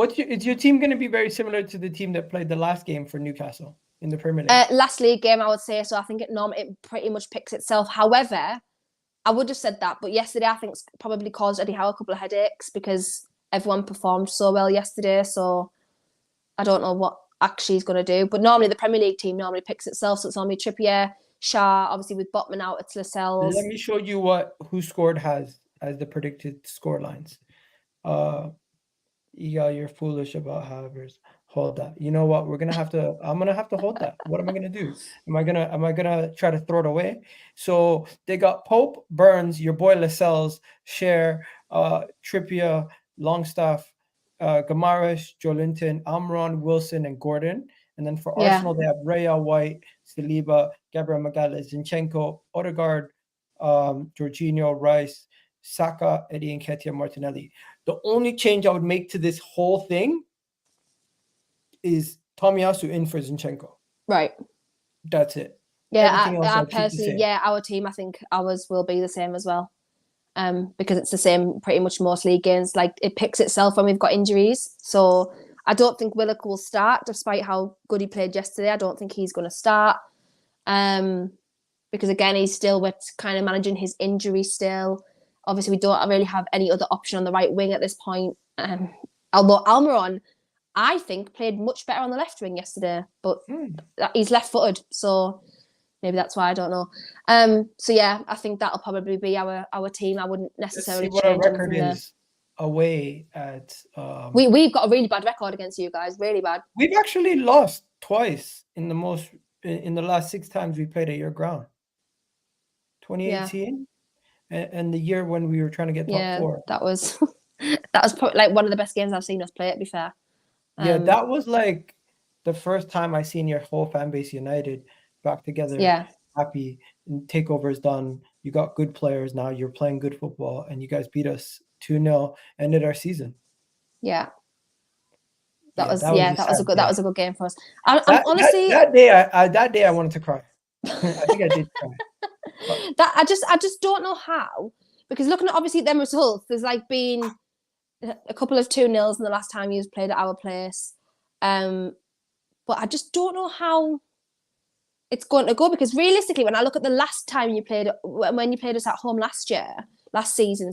Is your team going to be very similar to the team that played the last game for Newcastle in the Premier League? Last league game, I would say. So I think it pretty much picks itself. However, I would have said that, but yesterday I think probably caused Eddie Howe a couple of headaches because everyone performed so well yesterday. So I don't know what actually he's going to do. But normally the Premier League team normally picks itself. So it's normally Trippier, Shah, obviously with Botman out, it's Lascelles. Let me show you who scored has as the predicted score lines. Egal, you're foolish about Havertz. Hold that. You know what? I'm gonna have to hold that. What am I gonna do? Am I gonna try to throw it away? So they got Pope, Burns, your boy Lascelles, Cher, Trippier, Longstaff, Gamarish, Joelinton, Amron, Wilson, and Gordon. And then for Arsenal, they have Raya, White, Saliba, Gabriel Magalhaes, Zinchenko, Odegaard, Jorginho, Rice, Saka, Eddie Nketiah, Martinelli. The only change I would make to this whole thing is Tomiyasu in for Zinchenko. Right. That's it. Yeah, I personally, our team, I think ours will be the same as well. Because it's the same pretty much most league games. Like it picks itself when we've got injuries. So I don't think Willock will start, despite how good he played yesterday. I don't think he's going to start. Because again, he's still with kind of managing his injury still. Obviously, we don't really have any other option on the right wing at this point. Although Almiron, I think, played much better on the left wing yesterday, but he's left-footed, so maybe that's why. I don't know. So yeah, I think that'll probably be our team. I wouldn't necessarily change our record is. away at. We've got a really bad record against you guys, really bad. We've actually lost twice in the last 6 times we played at your ground. 2018 and the year when we were trying to get top 4. That was that was probably like one of the best games I've seen us play, to be fair. Yeah, that was like the first time I seen your whole fan base united, back together, happy, and takeover is done. You got good players now. You're playing good football, and you guys beat us 2-0, ended our season. Yeah. That was a good game for us. I'm honestly that day I wanted to cry. I think I did cry. That I just don't know how, because looking at obviously them results, there's like been a couple of 2-0s in the last time you played at our place, but I just don't know how it's going to go, because realistically, when I look at the last time you played, when you played us at home last season,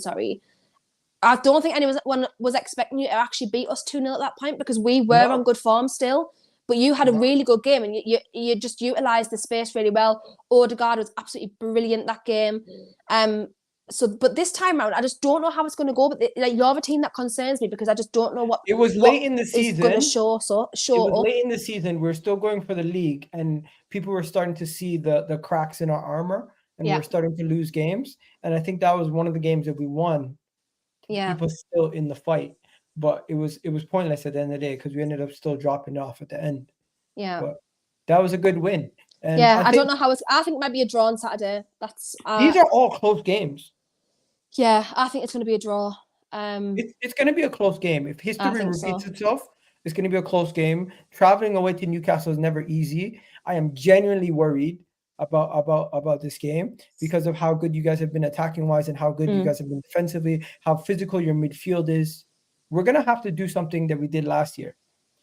I don't think anyone was expecting you to actually beat us 2-0 at that point, because we were on good form still. But you had a really good game, and you just utilised the space really well. Odegaard was absolutely brilliant that game. But this time around, I just don't know how it's going to go. But you're the team that concerns me, because I just don't know what it was late in the season. Going to show it was late in the season. We're still going for the league, and people were starting to see the cracks in our armor, and we're starting to lose games. And I think that was one of the games that we won. People still in the fight. But it was pointless at the end of the day, because we ended up still dropping off at the end. Yeah. But that was a good win. And I don't know how I think it might be a draw on Saturday. These are all close games. Yeah, I think it's going to be a draw. It's going to be a close game. If history repeats itself, it's going to be a close game. Traveling away to Newcastle is never easy. I am genuinely worried about this game, because of how good you guys have been attacking wise, and how good you guys have been defensively, how physical your midfield is. We're going to have to do something that we did last year.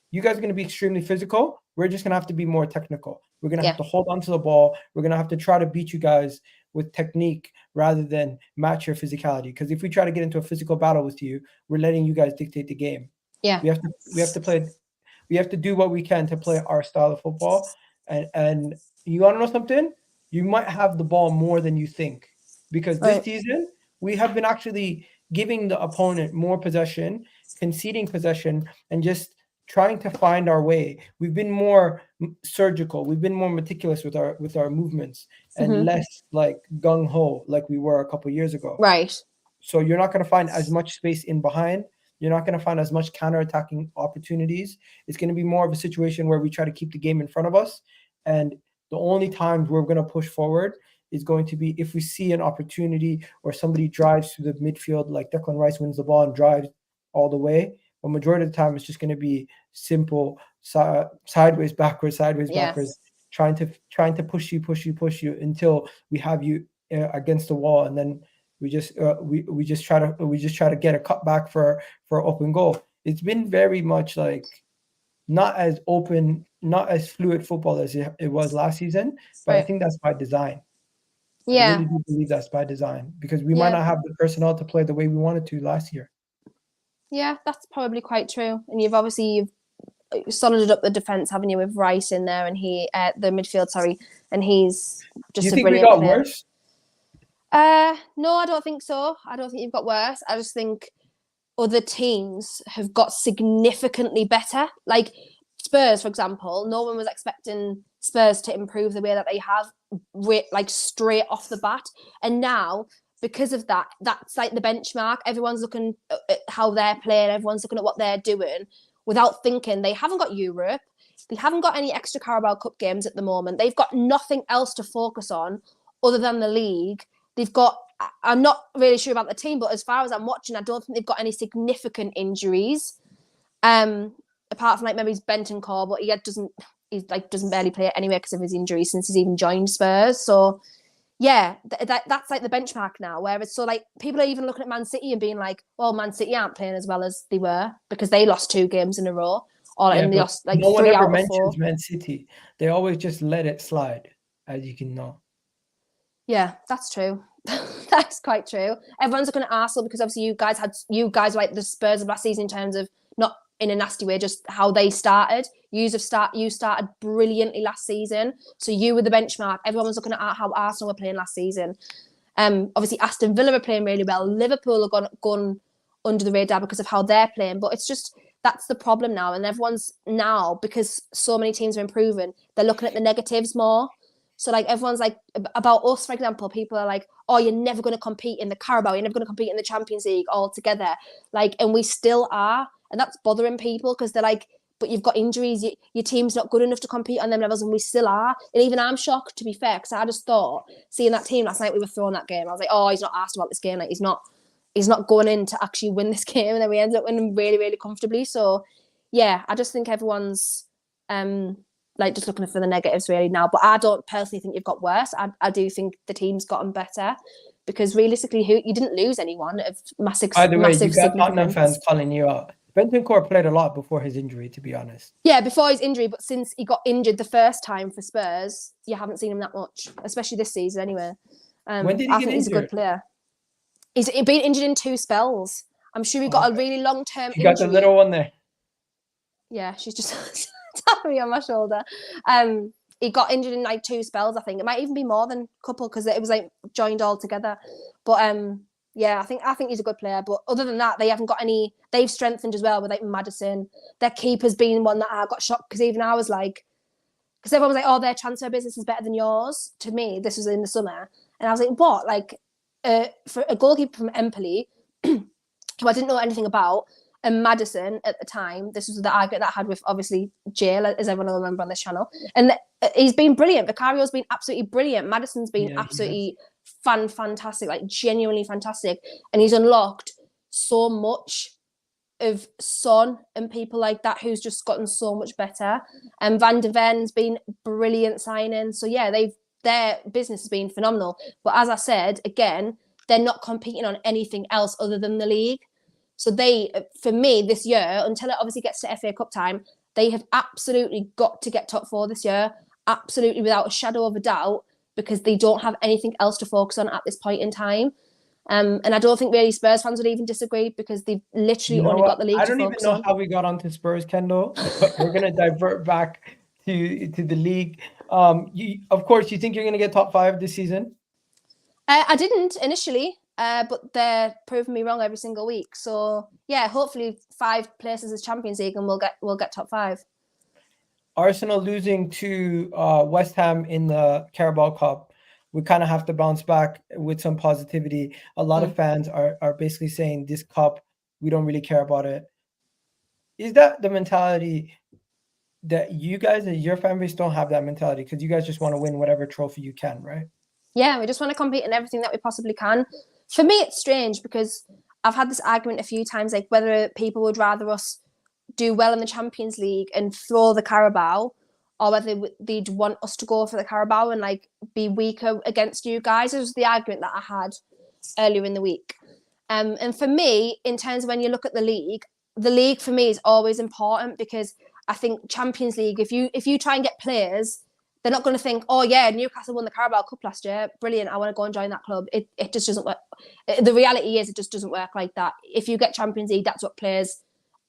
You guys are going to be extremely physical. We're just going to have to be more technical. We're going to have to hold on to the ball. We're going to have to try to beat you guys with technique rather than match your physicality. Because if we try to get into a physical battle with you, we're letting you guys dictate the game. Yeah. We have to do what we can to play our style of football. And you want to know something? You might have the ball more than you think. Because this season, we have been actually giving the opponent more possession, conceding possession, and just trying to find our way. We've been more surgical. We've been more meticulous with our movements, and less like gung ho like we were a couple of years ago. Right. So you're not going to find as much space in behind. You're not going to find as much counter-attacking opportunities. It's going to be more of a situation where we try to keep the game in front of us, and the only times we're going to push forward is going to be if we see an opportunity, or somebody drives through the midfield, like Declan Rice wins the ball and drives all the way. But majority of the time, it's just going to be simple sideways, backwards, trying to push you until we have you against the wall, and then we just try to get a cutback for open goal. It's been very much like not as open, not as fluid football as it was last season, but I think that's by design. I really do believe that's by design, because we might not have the personnel to play the way we wanted to last year. Yeah, that's probably quite true. And you've solided up the defense, haven't you, with Rice in there, and the midfield, and he's just a brilliant player. Do you think we got worse? No, I don't think so. I don't think you've got worse. I just think other teams have got significantly better. Like Spurs, for example, no one was expecting Spurs to improve the way that they have, like straight off the bat. And now, because of that, that's like the benchmark. Everyone's looking at how they're playing. Everyone's looking at what they're doing without thinking. They haven't got Europe. They haven't got any extra Carabao Cup games at the moment. They've got nothing else to focus on other than the league. They've got, I'm not really sure about the team, but as far as I'm watching, I don't think they've got any significant injuries. Apart from like maybe Bentancur, but he doesn't barely play anyway because of his injuries since he's even joined Spurs. So yeah, that's like the benchmark now, where it's so like people are even looking at Man City and being like, well, Man City aren't playing as well as they were because they lost 2 games in a row. And they lost like 3 out of 4. No one ever mentions Man City. They always just let it slide, as you can know. Yeah, that's true. That's quite true. Everyone's looking at Arsenal because obviously you guys like the Spurs of last season in terms of not in a nasty way, just how they started. You started brilliantly last season, so you were the benchmark. Everyone was looking at how Arsenal were playing last season. Obviously Aston Villa were playing really well. Liverpool are gone under the radar because of how they're playing. But it's just, that's the problem now. And everyone's now, because so many teams are improving, they're looking at the negatives more. So like everyone's like, about us, for example, people are like, oh, you're never going to compete in the Carabao, you're never going to compete in the Champions League altogether. Like, and we still are. And that's bothering people because they're like, but you've got injuries, your team's not good enough to compete on them levels, and we still are. And even I'm shocked, to be fair, because I just thought, seeing that team last night, we were throwing that game, I was like, oh, he's not asked about this game, like he's not going in to actually win this game, and then we ended up winning really, really comfortably. So yeah, I just think everyone's like just looking for the negatives really now. But I don't personally think you've got worse. I do think the team's gotten better, because realistically, you didn't lose anyone of massive. By the way, you got significance. Tottenham fans calling you out. Bentancur played a lot before his injury, to be honest. Yeah, before his injury, but since he got injured the first time for Spurs, you haven't seen him that much, especially this season anyway. When did he I get think he's a good player. He's been injured in 2 spells. I'm sure he got a really long-term injury. You got the little one there. Yeah, she's just tapping me on my shoulder. He got injured in like 2 spells, I think. It might even be more than a couple, because it was like joined all together. But yeah, I think he's a good player. But other than that, they haven't got any. They've strengthened as well with like Maddison. Their keeper's been one that I got shocked, because even I was like, because everyone was like, oh, their transfer business is better than yours. To me, this was in the summer, and I was like, what? Like for a goalkeeper from Empoli, who I didn't know anything about, and Maddison at the time, this was the argument that I had with obviously Jill, as everyone will remember on this channel, and he's been brilliant. Vicario's been absolutely brilliant. Maddison's been absolutely fantastic, like genuinely fantastic, and he's unlocked so much of Son and people like that, who's just gotten so much better. And Van de Ven's been brilliant signing. So yeah, their business has been phenomenal. But as I said, again, they're not competing on anything else other than the league. So they, for me, this year, until it obviously gets to FA Cup time, they have absolutely got to get top 4 this year, absolutely without a shadow of a doubt, because they don't have anything else to focus on at this point in time. And I don't think really Spurs fans would even disagree, because they've literally only got the league to focus on. I don't even know how we got onto Spurs, Kendall, but we're going to divert back to the league. Of course, you think you're going to get top 5 this season? I didn't initially, but they're proving me wrong every single week. So yeah, hopefully 5 places as Champions League, and we'll get top 5. Arsenal losing to West Ham in the Carabao Cup. We kind of have to bounce back with some positivity. A lot of fans are basically saying this cup, we don't really care about it. Is that the mentality that you guys and your fan base don't have that mentality? Because you guys just want to win whatever trophy you can, right? Yeah, we just want to compete in everything that we possibly can. For me, it's strange, because I've had this argument a few times, like whether people would rather us do well in the Champions League and throw the Carabao, or whether they'd want us to go for the Carabao and like be weaker against you guys. It was the argument that I had earlier in the week. And for me, in terms of when you look at the league for me is always important, because I think Champions League, if you try and get players, they're not going to think, oh yeah, Newcastle won the Carabao Cup last year, brilliant, I want to go and join that club. It just doesn't work. The reality is, it just doesn't work like that. If you get Champions League, that's what players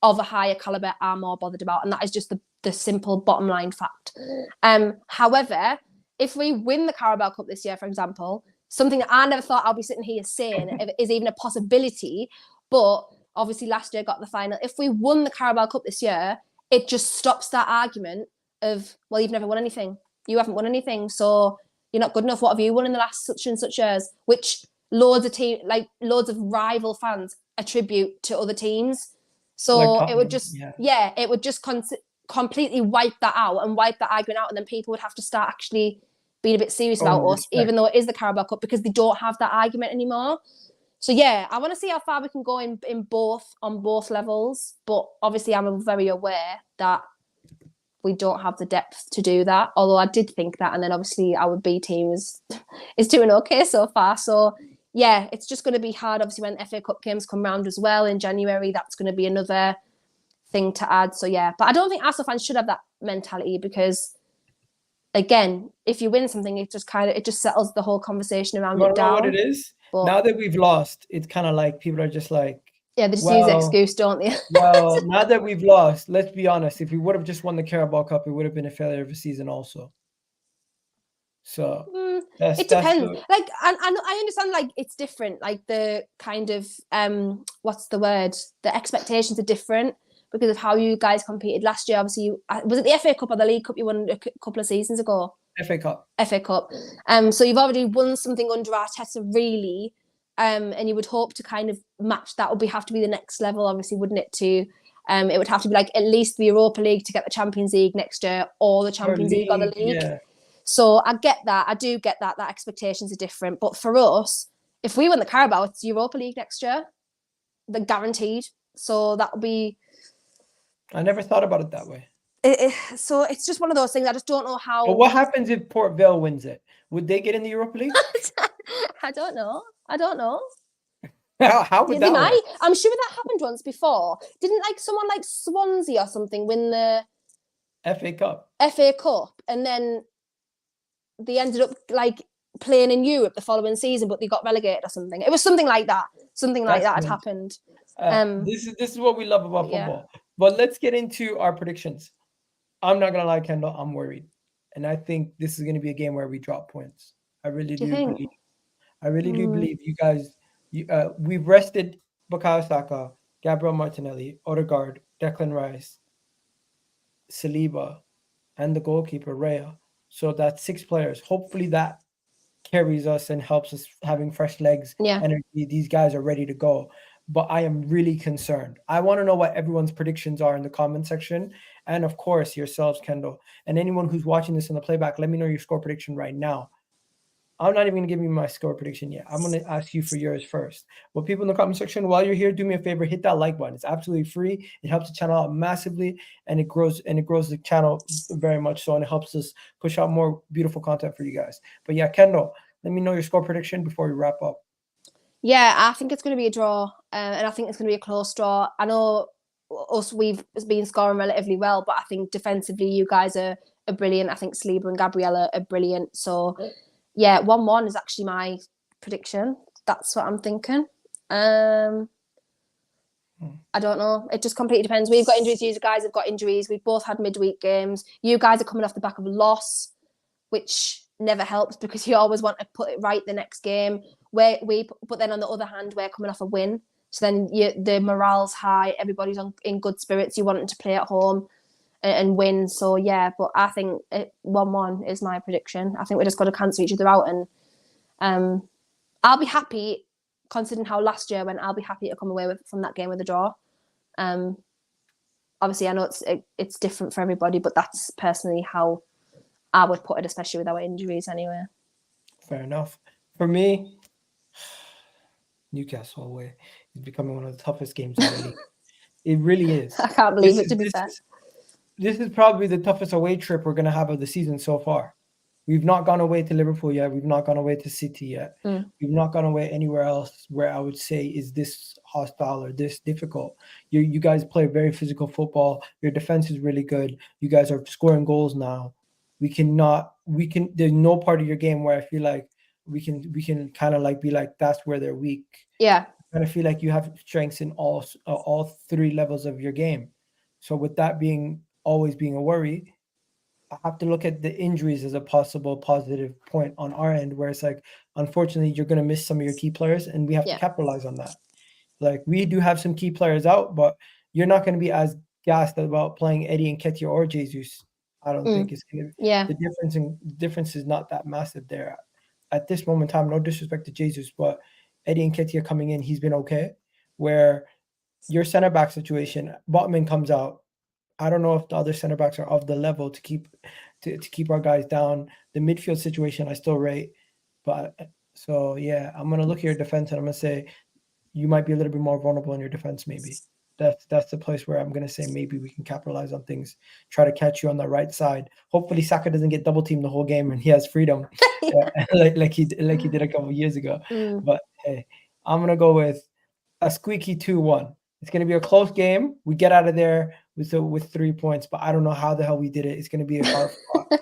of a higher caliber are more bothered about, and that is just the simple bottom line fact. However, if we win the Carabao Cup this year, for example, something that I never thought I'll be sitting here saying is even a possibility, but obviously last year got the final. If we won the Carabao Cup this year, it just stops that argument of, well, you've never won anything. You haven't won anything, so you're not good enough. What have you won in the last such and such years? Which loads of rival fans attribute to other teams. So like it would just, it would just completely wipe that out and wipe that argument out, and then people would have to start actually being a bit serious about us, even though it is the Carabao Cup, because they don't have that argument anymore. So yeah, I want to see how far we can go on both levels, but obviously I'm very aware that we don't have the depth to do that. Although I did think that, and then obviously our B team is doing okay so far. So yeah, it's just going to be hard. Obviously, when FA Cup games come round as well in January, that's going to be another thing to add. So yeah, but I don't think Arsenal fans should have that mentality, because again, if you win something, it just settles the whole conversation around it down. Know what it is? But now that we've lost, it's kind of like people are just like, yeah, they just use the excuse, don't they? Well, now that we've lost, let's be honest. If we would have just won the Carabao Cup, it would have been a failure of a season also. So it depends. Like, I understand, like, it's different. Like, the kind of, what's the word? The expectations are different because of how you guys competed last year. Obviously, was it the FA Cup or the League Cup you won a couple of seasons ago? FA Cup. FA Cup. So you've already won something under Arteta, really. And you would hope to kind of match that. Would have to be the next level, obviously, wouldn't it? It would have to be like at least the Europa League to get the Champions League next year, or the Champions League or the League. Yeah. So I get that. I do get that expectations are different. But for us, if we win the Carabao, it's Europa League next year. They're guaranteed. So that would be... I never thought about it that way. So it's just one of those things. I just don't know how... But what happens if Port Vale wins it? Would they get in the Europa League? I don't know. How would that work? I'm sure that happened once before. Didn't like someone like Swansea or something win the FA Cup? FA Cup, and then they ended up like playing in Europe the following season, but they got relegated or something. It was something like that. Had happened. This is what we love about football. Yeah. But let's get into our predictions. I'm not gonna lie, Kendall, I'm worried, and I think this is gonna be a game where we drop points. I really do believe. I really do believe you guys. We've rested Bukayo Saka, Gabriel Martinelli, Odegaard, Declan Rice, Saliba, and the goalkeeper Raya. So that's 6 players. Hopefully that carries us and helps us having fresh legs. Yeah. Energy. These guys are ready to go. But I am really concerned. I want to know what everyone's predictions are in the comment section. And of course, yourselves, Kendall. And anyone who's watching this in the playback, let me know your score prediction right now. I'm not even going to give you my score prediction yet. I'm going to ask you for yours first. Well, people in the comment section, while you're here, do me a favor, hit that like button. It's absolutely free. It helps the channel out massively, and it grows the channel very much so, and it helps us push out more beautiful content for you guys. But yeah, Kendall, let me know your score prediction before we wrap up. Yeah, I think it's going to be a draw, and I think it's going to be a close draw. I know we've been scoring relatively well, but I think defensively you guys are brilliant. I think Saliba and Gabriella are brilliant. So... yeah, 1-1 is actually my prediction. That's what I'm thinking. I don't know. It just completely depends. We've got injuries. You guys have got injuries. We've both had midweek games. You guys are coming off the back of a loss, which never helps because you always want to put it right the next game. But then on the other hand, we're coming off a win. So then the morale's high. Everybody's in good spirits. You want them to play at home and win. So yeah, but I think 1-1 is my prediction. I think we just got to cancel each other out, and I'll be happy considering how last year went. I'll be happy to come away from that game with a draw. Obviously I know it's different for everybody, but that's personally how I would put it, especially with our injuries anyway. Fair enough. For me, Newcastle away is becoming one of the toughest games in the league. It really is. I can't believe it, to be fair. This is probably the toughest away trip we're going to have of the season so far. We've not gone away to Liverpool yet. We've not gone away to City yet. We've not gone away anywhere else where I would say is this hostile or this difficult. You guys play very physical football. Your defense is really good. You guys are scoring goals now. There's no part of your game where I feel like we can kind of like be like, that's where they're weak. Yeah. I kind of feel like you have strengths in all 3 levels of your game. So with that always being a worry, I have to look at the injuries as a possible positive point on our end, where it's like, unfortunately, you're going to miss some of your key players, and we have to capitalize on that. Like, we do have some key players out, but you're not going to be as gassed about playing Eddie Nketiah or Jesus. I don't think it's going to. Yeah. The difference is not that massive there at this moment in time. No disrespect to Jesus, but Eddie Nketiah coming in, he's been okay. Where your center back situation, Botman comes out. I don't know if the other center backs are of the level to keep our guys down. The midfield situation I still rate, but so yeah, I'm gonna look at your defense and I'm gonna say you might be a little bit more vulnerable in your defense. Maybe that's the place where I'm gonna say maybe we can capitalize on things. Try to catch you on the right side. Hopefully Saka doesn't get double teamed the whole game and he has freedom, like he did a couple of years ago. But hey, I'm gonna go with a squeaky 2-1. It's going to be a close game. We get out of there with 3 points, but I don't know how the hell we did it. It's going to be a hard fought.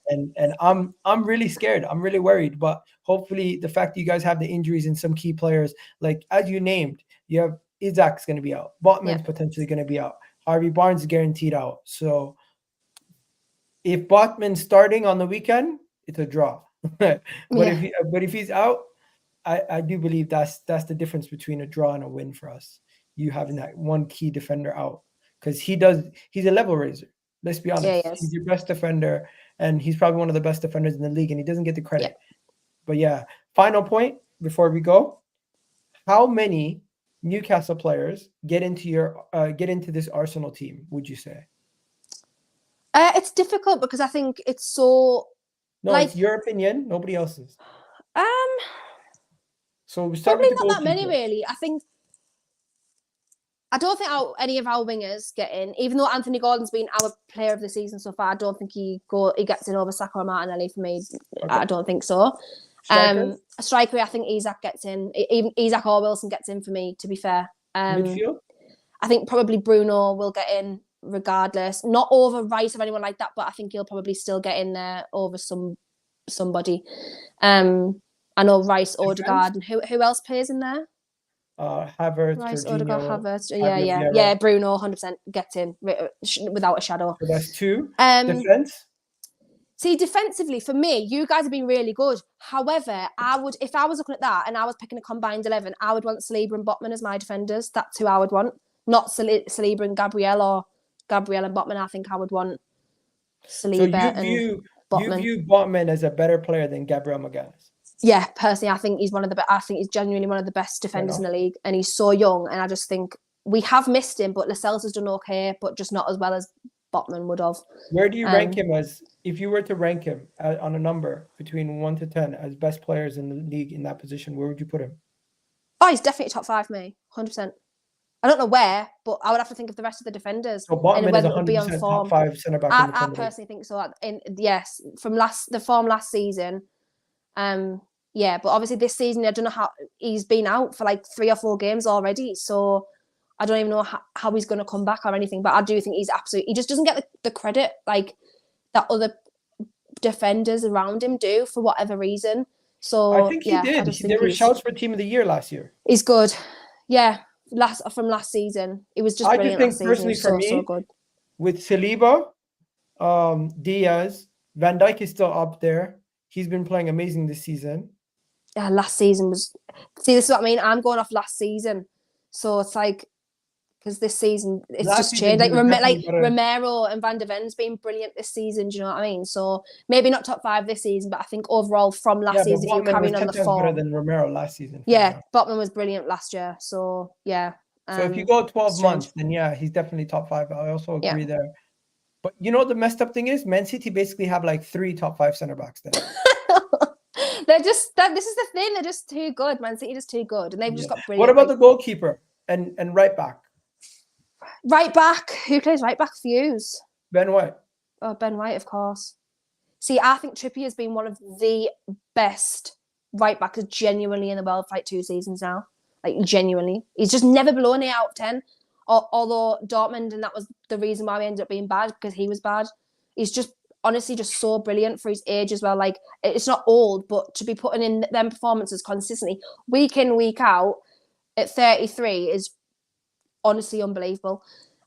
And I'm really scared. I'm really worried. But hopefully the fact that you guys have the injuries in some key players, like as you named, you have Isak's going to be out. Botman's potentially going to be out. Harvey Barnes is guaranteed out. So if Botman's starting on the weekend, it's a draw. but Yeah. if he's out, I do believe that's the difference between a draw and a win for us. You having that one key defender out, because he's a level raiser. Let's be Yeah, honest. He's yes. your best defender, and he's probably one of the best defenders in the league, and he doesn't get the Yeah. credit. But yeah, final point before we go: how many Newcastle players get into this Arsenal team? Would you say? It's difficult because I think it's so No, like it's your opinion, nobody else's. um So we start with probably the not that many goalkeeper. really. I don't think any of our wingers get in, even though Anthony Gordon's been our player of the season so far. I don't think he gets in over Saka or Martinelli for me. Okay. I don't think so. Striker? A striker, I think Isak gets in. Even Isak or Wilson gets in for me, to be fair. Midfield? I think probably Bruno will get in regardless. Not over Rice or anyone like that, but I think he'll probably still get in there over somebody. I know Rice, Odegaard, and who else plays in there? Havertz, Rice, Jorginho, Odegaard, Havertz. Fabio Yeah. Vieira. Yeah, Bruno 100% gets in without a shadow. So that's two. Defense? Defense? See, defensively, for me, you guys have been really good. However, if I was looking at that and I was picking a combined 11, I would want Saliba and Botman as my defenders. That's who I would want. Not Saliba and Gabriel or Gabriel and Botman. I think I would want Saliba and Botman. You view Botman as a better player than Gabriel Magalhaes? Yeah, personally, I think he's I think he's genuinely one of the best defenders in the league, and he's so young. And I just think we have missed him, but Lascelles has done okay, but just not as well as Botman would have. Where do you rank him as, if you were to rank him on a number between 1 to 10 as best players in the league in that position? Where would you put him? Oh, he's definitely top 5 for me, 100%. I don't know where, but I would have to think of the rest of the defenders So Botman and whether is it would be on 100% form. top 5 centre back in the I Premier League. personally think so. Yes, from the form last season. Yeah, but obviously this season I don't know how he's been out for like 3 or 4 games already, so I don't even know how he's going to come back or anything. But I do think he just doesn't get the credit like that other defenders around him do for whatever reason. So I think he yeah, did. There were shouts for Team of the Year last year. He's good. Yeah, from last season, it was just brilliant. I just think personally for me, so good. With Saliba, Diaz, Van Dijk is still up there. He's been playing amazing this season. Yeah, last season was. See, this is what I mean. I'm going off last season, so it's like because this season it's last just changed. Like Romero and Van de Ven's been brilliant this season. Do you know what I mean? So maybe not top 5 this season, but I think overall from last season, if you're carrying on the form, better than Romero last season. Yeah, Botman was brilliant last year. So yeah. So if you go 12 months, then yeah, he's definitely top 5. I also agree there. But you know what the messed up thing is? Man City basically have like 3 top 5 centre backs then. They're just this is the thing. They're just too good. Man City just too good, and they've just got brilliant. What about the goalkeeper and right back? Right back. Who plays right back for you? Ben White. Oh, Ben White, of course. See, I think Trippier has been one of the best right backs genuinely in the world for like 2 seasons now. Like genuinely, he's just never below an 8 out of 10. Although Dortmund, and that was the reason why we ended up being bad because he was bad. He's just honestly just so brilliant for his age as well. Like it's not old, but to be putting in them performances consistently week in, week out at 33 is honestly unbelievable.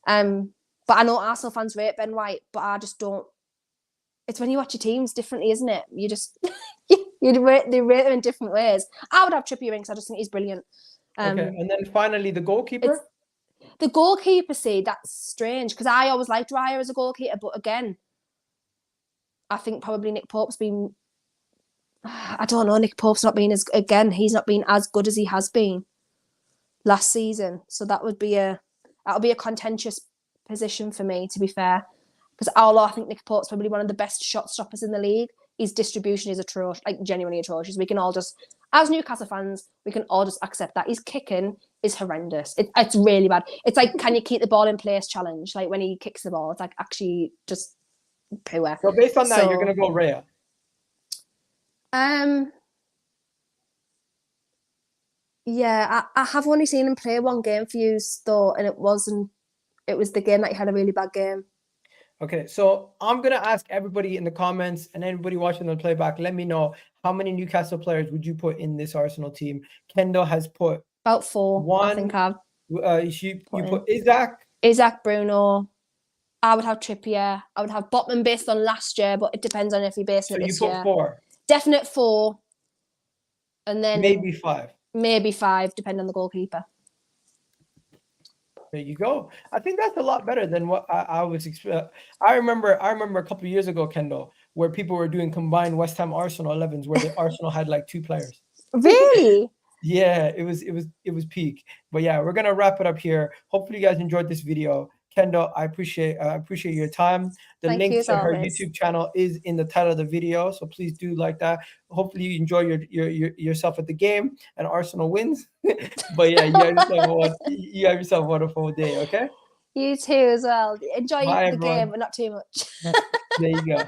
But I know Arsenal fans rate Ben White, but I just don't. It's when you watch your teams differently, isn't it? You just they rate them in different ways. I would have Trippier in because I just think he's brilliant. Okay, and then finally the goalkeeper. The goalkeeper, see, that's strange because I always liked Raya as a goalkeeper, but again, I think probably Nick Pope's been. I don't know. Nick Pope's not been he's not been as good as he has been last season. So that would be a contentious position for me, to be fair. Because although I think Nick Pope's probably one of the best shot stoppers in the league, his distribution is atrocious, like genuinely atrocious. We can all just, as Newcastle fans, we can all just accept that. His kicking is horrendous. It's really bad. It's like, can you keep the ball in place challenge? Like when he kicks the ball, it's like actually just poor. So based on that, you're going to go Raya. Yeah, I have only seen him play 1 game for you, though, and it was the game that he had a really bad game. Okay, so I'm going to ask everybody in the comments and anybody watching the playback, let me know how many Newcastle players would you put in this Arsenal team? Kendall has put about 4. 1. I think you put Isak, Bruno. I would have Trippier. I would have Botman based on last year, but it depends on if he based it this year. So you put 4. definite 4, and then maybe 5. maybe 5, depending on the goalkeeper. There you go. I think that's a lot better than what I was expecting. I remember a couple of years ago, Kendall, where people were doing combined West Ham Arsenal 11s, where the Arsenal had like 2 players. Really? Yeah, it was peak. But yeah, we're gonna wrap it up here. Hopefully, you guys enjoyed this video. Kendall, I appreciate your time. The Thank link you, as to her always. YouTube channel is in the title of the video, so please do like that. Hopefully, you enjoy yourself at the game and Arsenal wins. But yeah, you have yourself a wonderful day. Okay. You too as well. Enjoy Bye, the game, everyone. but not too much. There you go.